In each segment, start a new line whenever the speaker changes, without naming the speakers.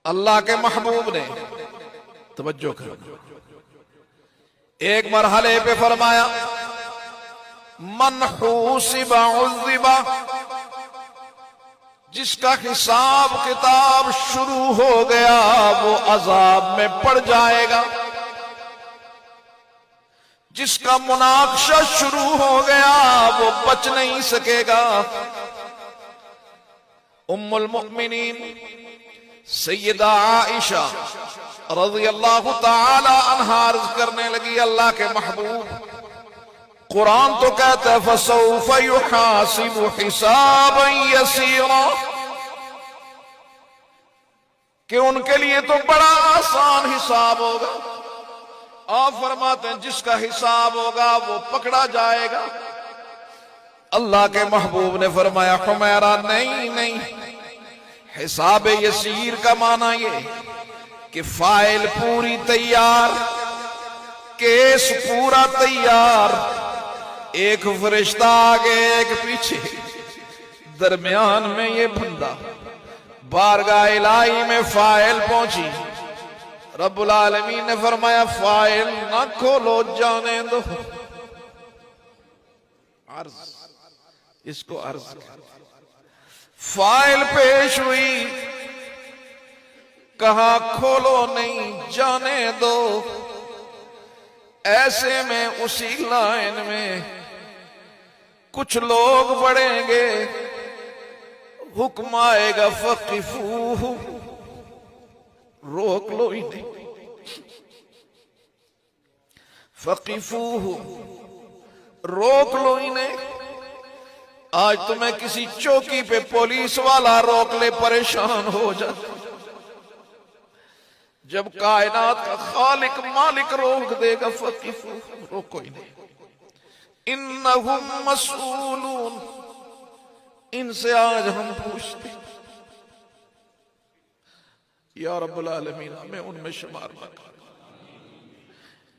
अल्लाह के महबूब ने तवज्जो कर एक मरहले पे फरमाया, मन हुसिबा उज़िबा, जिसका हिसाब किताब शुरू हो गया वो अजाब में पड़ जाएगा, जिसका मुनाकशा शुरू हो गया वो बच नहीं सकेगा। उम्मुल मुमिनीन सैयदा आइशा रज़ियल्लाहु ताला अन्हा अर्ज़ करने लगी, अल्लाह के महबूब, कुरान तो कहता है फसौफ युहासिबु हिसाबन यसीरा, कि उनके लिए तो बड़ा आसान हिसाब होगा। आप फरमाते हैं जिसका हिसाब होगा वो पकड़ा जाएगा। अल्लाह के महबूब ने फरमाया, हुमैरा नहीं नहीं, हिसाब यसीर का माना ये कि फाइल पूरी तैयार, केस पूरा तैयार, एक फरिश्ता आगे एक पीछे, दरमियान में ये बंदा, बारगाह इलाही में फाइल पहुंची। रब्बुल आलमीन ने फरमाया फाइल ना खोलो, जाने दो। अर्ज, इसको अर्ज, फाइल पेश हुई, कहा खोलो नहीं, जाने दो। ऐसे में उसी लाइन में कुछ लोग बढ़ेंगे, हुक्म आएगा फकीफूहु, रोक लो ही नहीं, फकीफूहु, रोक लो ही नहीं। आज तुम्हें किसी चौकी पे पुलिस वाला रोक ले, परेशान हो जाए। जब कायनात का खालिक मालिक रोक देगा, फकीफूहु, रोको ही नहीं। इन्नहुम मसऊलून, इनसे आज हम पूछते। या रब्बुल आलमीन हमें उनमें शुमार न कर।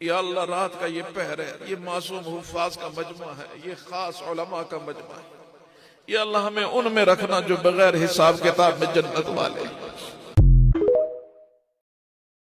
या अल्लाह रात का ये पहर है, ये मासूम हुफ्फाज का मजमा है, ये खास उलमा का मजमा है। या अल्लाह हमें उनमें रखना जो बगैर हिसाब किताब में जन्नत वाले।